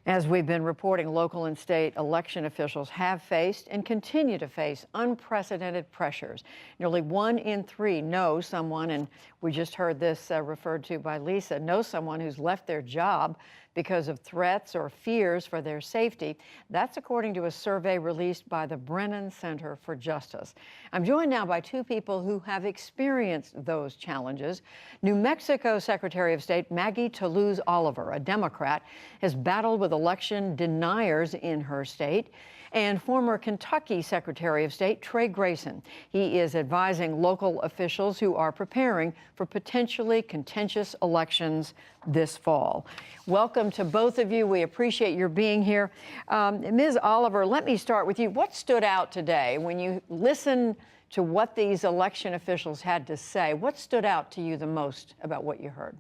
As we've been reporting, local and state election officials have faced and continue to face unprecedented pressures. Nearly 1 in 3 know someone, and we just heard this referred to by Lisa, know someone who's left their job because of threats or fears for their safety. That's according to a survey released by the Brennan Center for Justice. I'm joined now by 2 people who have experienced those challenges. New Mexico Secretary of State Maggie Toulouse Oliver, a Democrat, has battled with election deniers in her state, and former Kentucky Secretary of State Trey Grayson. He is advising local officials who are preparing for potentially contentious elections this fall. Welcome to both of you. We appreciate your being here. Ms. Oliver, let me start with you. What stood out today when you listened to what these election officials had to say? What stood out to you the most about what you heard?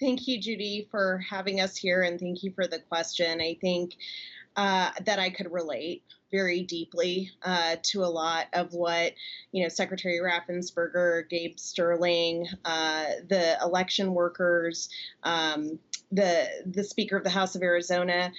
Thank you, Judy, for having us here, and thank you for the question. I think that I could relate very deeply to a lot of what, Secretary Raffensperger, Gabe Sterling, the election workers, the Speaker of the House of Arizona.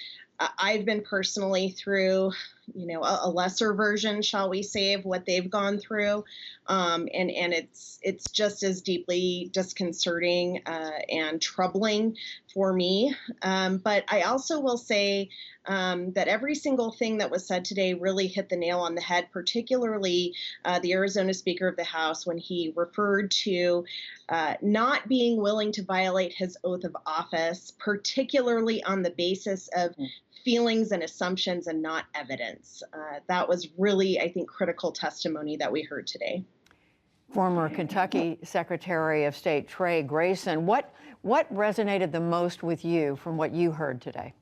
I've been personally through, a lesser version, shall we say, of what they've gone through, and it's just as deeply disconcerting and troubling for me. But I also will say that every single thing that was said today really hit the nail on the head, particularly the Arizona Speaker of the House when he referred to not being willing to violate his oath of office, particularly on the basis of feelings and assumptions and not evidence. That was really, I think, critical testimony that we heard today. Former Kentucky Secretary of State Trey Grayson, what resonated the most with you from what you heard today?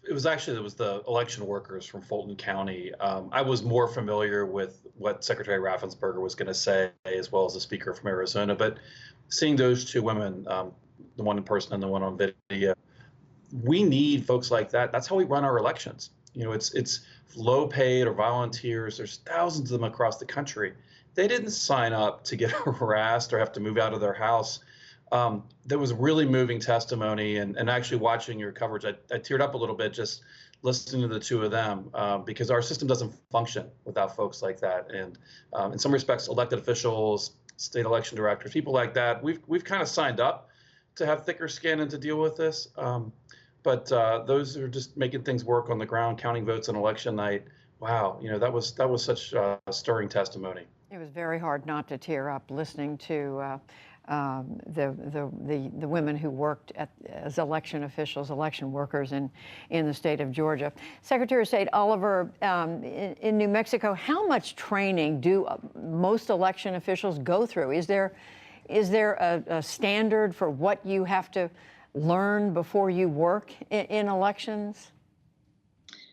It was the election workers from Fulton County. I was more familiar with what Secretary Raffensperger was going to say, as well as the speaker from Arizona. But seeing those 2 women, the one in person and the one on video, we need folks like that. That's how we run our elections. It's low paid or volunteers. There's thousands of them across the country. They didn't sign up to get harassed or have to move out of their house. There was really moving testimony, and actually watching your coverage, I teared up a little bit just listening to the 2 of them, because our system doesn't function without folks like that. And in some respects, elected officials, state election directors, people like that, we've kind of signed up to have thicker skin and to deal with this. But those are just making things work on the ground, counting votes on election night. Wow, that was such stirring testimony. It was very hard not to tear up listening to the women who worked as election officials, election workers in the state of Georgia. Secretary of State Oliver, in New Mexico, how much training do most election officials go through? Is there a standard for what you have to learn before you work in elections?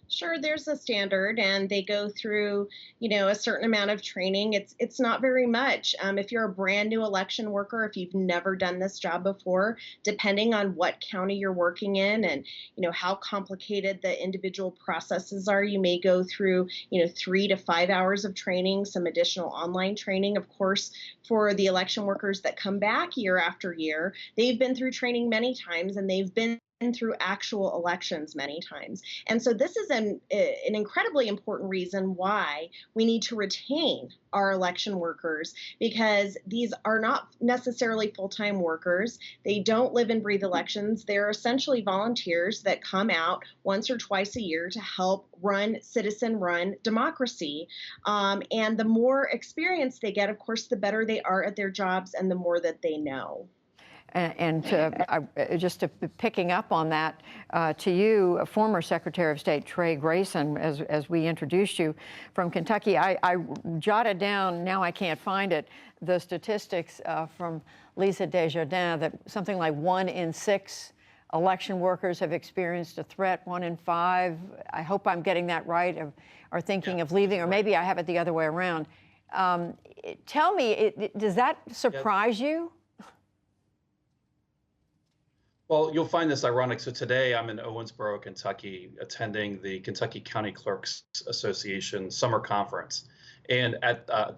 Sure, there's a standard, and they go through, a certain amount of training. It's not very much. If you're a brand new election worker, if you've never done this job before, depending on what county you're working in and, how complicated the individual processes are, you may go through, 3 to 5 hours of training, some additional online training. Of course, for the election workers that come back year after year, they've been through training many times, and they've been through actual elections many times. And so this is an incredibly important reason why we need to retain our election workers, because these are not necessarily full-time workers. They don't live and breathe elections. They're essentially volunteers that come out once or twice a year to help run citizen-run democracy. And the more experience they get, of course, the better they are at their jobs and the more that they know. And just to picking up on that, to you, former Secretary of State Trey Grayson, as we introduced you from Kentucky, I jotted down, now I can't find it, the statistics from Lisa Desjardins that something like 1 in 6 election workers have experienced a threat, 1 in 5. I hope I'm getting that right, are thinking of leaving, or maybe I have it the other way around. Tell me, does that surprise you? Well, you'll find this ironic. So today I'm in Owensboro, Kentucky, attending the Kentucky County Clerks Association summer conference. And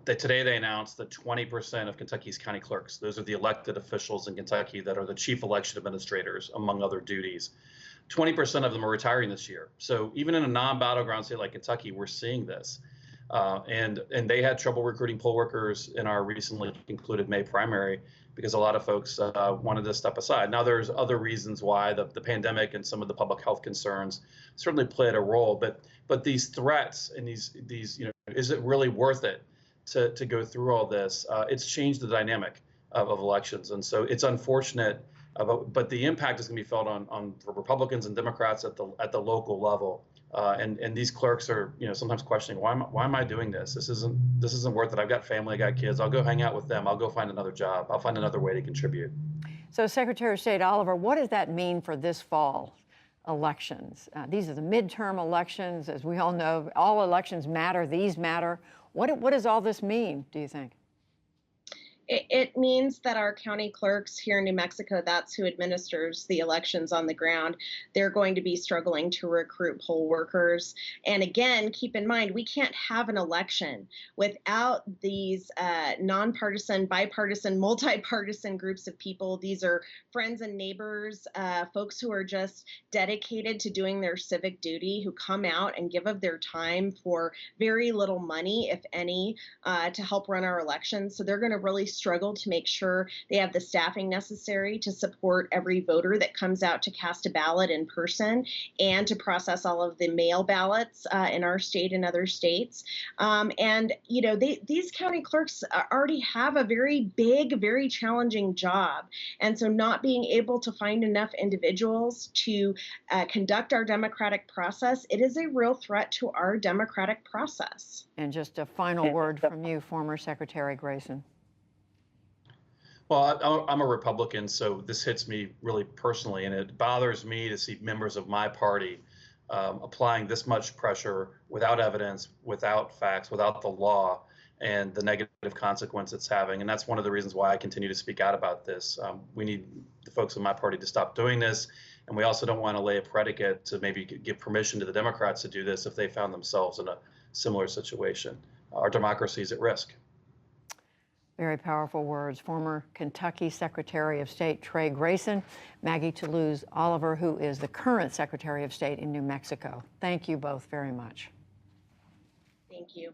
today they announced that 20% of Kentucky's county clerks, those are the elected officials in Kentucky that are the chief election administrators, among other duties, 20% of them are retiring this year. So even in a non-battleground state like Kentucky, we're seeing this. And they had trouble recruiting poll workers in our recently concluded May primary because a lot of folks wanted to step aside. Now, there's other reasons why the pandemic and some of the public health concerns certainly played a role, but these threats and these is it really worth it to go through all this? It's changed the dynamic of elections, and so it's unfortunate. But the impact is going to be felt on Republicans and Democrats at the local level. And these clerks are, sometimes questioning, why am I doing this? This isn't worth it. I've got family, I got kids. I'll go hang out with them. I'll go find another job. I'll find another way to contribute. So, Secretary of State Oliver, what does that mean for this fall elections? These are the midterm elections. As we all know, all elections matter. These matter. What does all this mean, do you think? It means that our county clerks here in New Mexico, that's who administers the elections on the ground, they're going to be struggling to recruit poll workers. And again, keep in mind, we can't have an election without these nonpartisan, bipartisan, multi-partisan groups of people. These are friends and neighbors, folks who are just dedicated to doing their civic duty, who come out and give of their time for very little money, if any, to help run our elections. So they're going to really struggle to make sure they have the staffing necessary to support every voter that comes out to cast a ballot in person and to process all of the mail ballots in our state and other states. These county clerks already have a very big, very challenging job. And so not being able to find enough individuals to conduct our democratic process, it is a real threat to our democratic process. And just a final word from you, former Secretary Grayson. Well, I'm a Republican, so this hits me really personally, and it bothers me to see members of my party applying this much pressure without evidence, without facts, without the law, and the negative consequence it's having. And that's one of the reasons why I continue to speak out about this. We need the folks in my party to stop doing this, and we also don't want to lay a predicate to maybe give permission to the Democrats to do this if they found themselves in a similar situation. Our democracy is at risk. Very powerful words. Former Kentucky Secretary of State Trey Grayson, Maggie Toulouse Oliver, who is the current Secretary of State in New Mexico. Thank you both very much. Thank you.